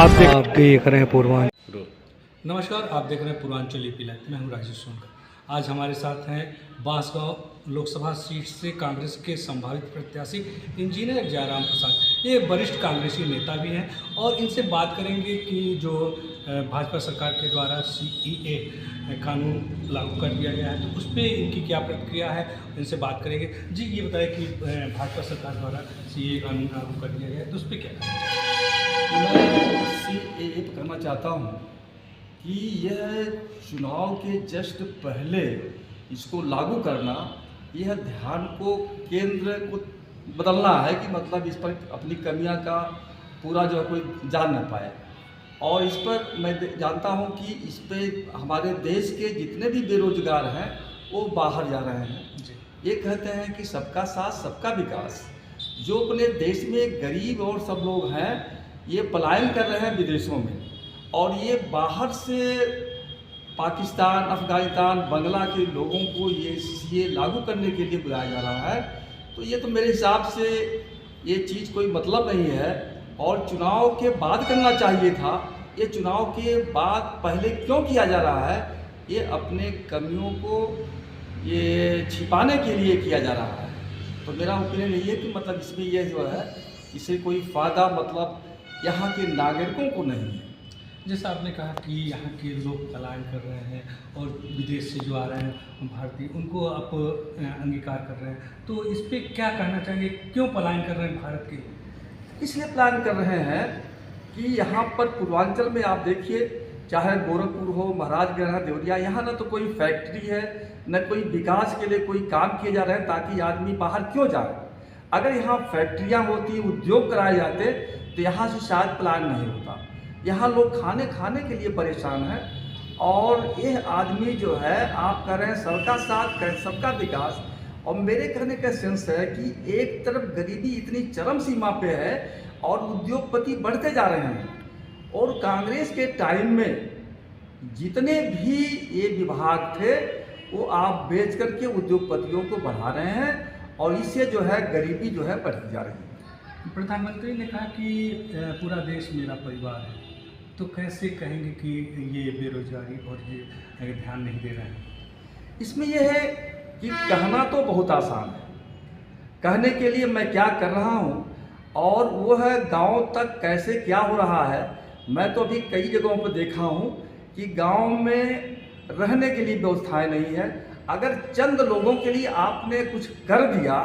आप देख रहे हैं पूर्वांचल। नमस्कार, आप देख रहे हैं पूर्वांचल ईपी लाइव। मैं हूं राजेश सोनकर। आज हमारे साथ हैं बांसगांव लोकसभा सीट से कांग्रेस के संभावित प्रत्याशी इंजीनियर जयराम प्रसाद। ये वरिष्ठ कांग्रेसी नेता भी हैं और इनसे बात करेंगे कि जो भाजपा सरकार के द्वारा CEA कानून लागू कर दिया गया है तो उस पर इनकी क्या प्रतिक्रिया है, इनसे बात करेंगे। जी ये बताएं कि भाजपा सरकार द्वारा CEA कानून लागू कर दिया गया है तो उस पर क्या कहना मैं CAA पर कहना चाहता हूँ कि यह चुनाव के जस्ट पहले इसको लागू करना, यह ध्यान को केंद्र को बदलना है कि मतलब इस पर अपनी कमियां का पूरा जो है कोई जान न पाए। और इस पर मैं जानता हूं कि इस पे हमारे देश के जितने भी बेरोजगार हैं वो बाहर जा रहे हैं। ये कहते हैं कि सबका साथ सबका विकास। जो अपने देश में गरीब और सब लोग हैं ये पलायन कर रहे हैं विदेशों में, और ये बाहर से पाकिस्तान, अफगानिस्तान, बांग्ला के लोगों को ये लागू करने के लिए बुलाया जा रहा है। तो ये तो मेरे हिसाब से ये चीज़ कोई मतलब नहीं है और चुनाव के बाद करना चाहिए था। ये चुनाव के बाद पहले क्यों किया जा रहा है? ये अपने कमियों को ये छिपाने के लिए किया जा रहा है। तो मेरा ओपिनियन यही है कि मतलब इसमें यह जो है इससे कोई फ़ायदा मतलब यहाँ के नागरिकों को नहीं है। जैसा आपने कहा कि यहाँ के लोग पलायन कर रहे हैं और विदेश से जो आ रहे हैं भारतीय, उनको आप अंगीकार कर रहे हैं, तो इस पर क्या कहना चाहेंगे? क्यों पलायन कर रहे हैं भारत के? इसलिए प्लान कर रहे हैं कि यहाँ पर पूर्वांचल में आप देखिए, चाहे गोरखपुर हो, महाराजगंज, देवरिया, यहाँ न तो कोई फैक्ट्री है, न कोई विकास के लिए कोई काम किए जा रहे हैं ताकि आदमी बाहर क्यों जाए। अगर यहाँ फैक्ट्रियाँ होती, उद्योग कराए जाते तो यहाँ से शायद प्लान नहीं होता। यहाँ लोग खाने के लिए परेशान हैं और यह आदमी जो है आप कह रहे हैं सबका साथ सबका विकास। और मेरे कहने का सेंस है कि एक तरफ गरीबी इतनी चरम सीमा पे है और उद्योगपति बढ़ते जा रहे हैं, और कांग्रेस के टाइम में जितने भी ये विभाग थे वो आप बेच करके उद्योगपतियों को बढ़ा रहे हैं और इससे जो है गरीबी जो है बढ़ती जा रही है। प्रधानमंत्री ने कहा कि पूरा देश मेरा परिवार है, तो कैसे कहेंगे कि ये बेरोजगारी और ये ध्यान नहीं दे रहे हैं? इसमें यह है कि कहना तो बहुत आसान है, कहने के लिए मैं क्या कर रहा हूँ और वो है गांव तक कैसे क्या हो रहा है। मैं तो अभी कई जगहों पर देखा हूँ कि गांव में रहने के लिए व्यवस्थाएं नहीं है। अगर चंद लोगों के लिए आपने कुछ कर दिया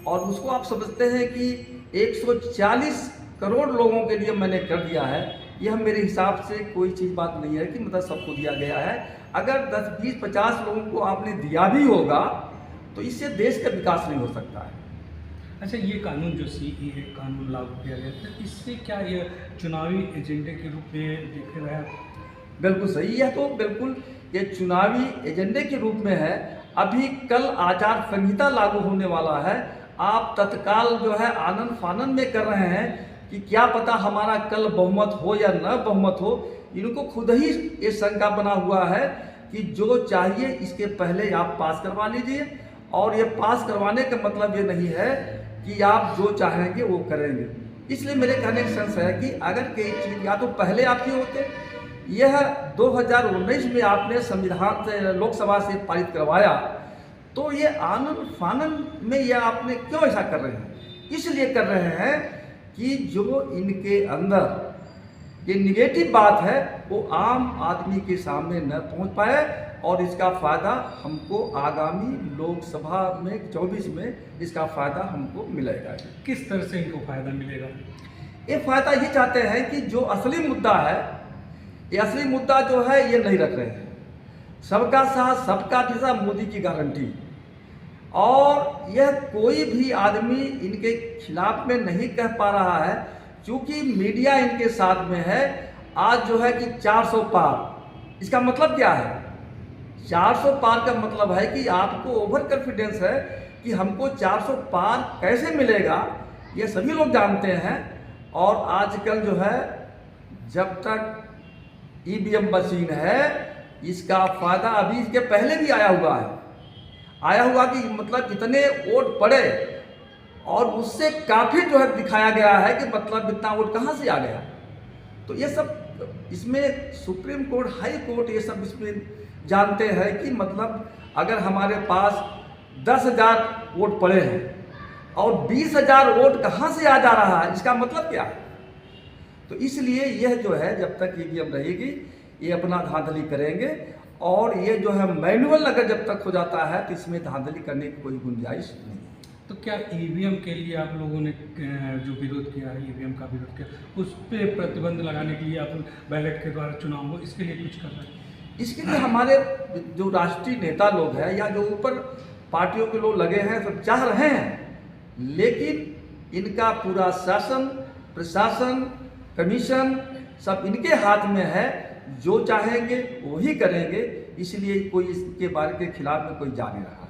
और उसको आप समझते हैं कि 140 करोड़ लोगों के लिए मैंने कर दिया है, यह मेरे हिसाब से कोई चीज़ बात नहीं है कि मतलब सबको दिया गया है। अगर 10, 20, 50 लोगों को आपने दिया भी होगा तो इससे देश का विकास नहीं हो सकता है। अच्छा, ये कानून जो CEA कानून लागू किया गया था, इससे क्या ये चुनावी एजेंडे के रूप में देख रहे हैं? बिल्कुल सही है, तो बिल्कुल ये चुनावी एजेंडे के रूप में है। अभी कल आचार संहिता लागू होने वाला है। आप तत्काल जो है आनन फानन में कर रहे हैं कि क्या पता हमारा कल बहुमत हो या न बहुमत हो। इनको खुद ही ये शंका बना हुआ है कि जो चाहिए इसके पहले आप पास करवा लीजिए, और ये पास करवाने का मतलब ये नहीं है कि आप जो चाहेंगे वो करेंगे। इसलिए मेरे कहने का सेंस है कि अगर कोई चीज़ या तो पहले आप ही होते, यह 2019 में आपने संविधान से लोकसभा से पारित करवाया, तो ये आनन फानन में यह आपने क्यों ऐसा कर रहे हैं? इसलिए कर रहे हैं कि जो इनके अंदर ये निगेटिव बात है वो आम आदमी के सामने न पहुंच पाए, और इसका फ़ायदा हमको आगामी लोकसभा में 24 में इसका फ़ायदा हमको मिलेगा। किस तरह से इनको फ़ायदा मिलेगा? ये फ़ायदा ये चाहते हैं कि जो असली मुद्दा है, ये असली मुद्दा जो है ये नहीं रख रहे हैं। सबका साथ सबका विकास मोदी की गारंटी, और यह कोई भी आदमी इनके खिलाफ में नहीं कह पा रहा है क्योंकि मीडिया इनके साथ में है। आज जो है कि 400 पार, इसका मतलब क्या है? 400 पार का मतलब है कि आपको ओवर कॉन्फिडेंस है कि हमको 400 पार कैसे मिलेगा, ये सभी लोग जानते हैं। और आजकल जो है जब तक EVM मशीन है इसका फ़ायदा अभी इसके पहले भी आया हुआ कि मतलब इतने वोट पड़े और उससे काफ़ी जो है दिखाया गया है कि मतलब इतना वोट कहाँ से आ गया। तो ये सब इसमें सुप्रीम कोर्ट, हाई कोर्ट ये सब इसमें जानते हैं कि मतलब अगर हमारे पास 10,000 वोट पड़े हैं और 20,000 वोट कहाँ से आ जा रहा है, इसका मतलब क्या है। तो इसलिए यह जो है जब तक ईवीएम रहेगी ये अपना धांधली करेंगे, और ये जो है मैनुअल अगर जब तक हो जाता है तो इसमें धांधली करने की कोई गुंजाइश नहीं। तो क्या ईवीएम के लिए आप लोगों ने जो विरोध किया है, ईवीएम का विरोध किया, उस पर प्रतिबंध लगाने के लिए आप बैलेट के द्वारा चुनाव हो, इसके लिए कुछ कर रहे हैं? इसके लिए हमारे जो राष्ट्रीय नेता लोग हैं या जो ऊपर पार्टियों के लोग लगे हैं सब चाह रहे हैं, लेकिन इनका पूरा शासन, प्रशासन, कमीशन सब इनके हाथ में है। जो चाहेंगे वही करेंगे, इसलिए कोई इसके बारे के खिलाफ में कोई जा नहीं रहा।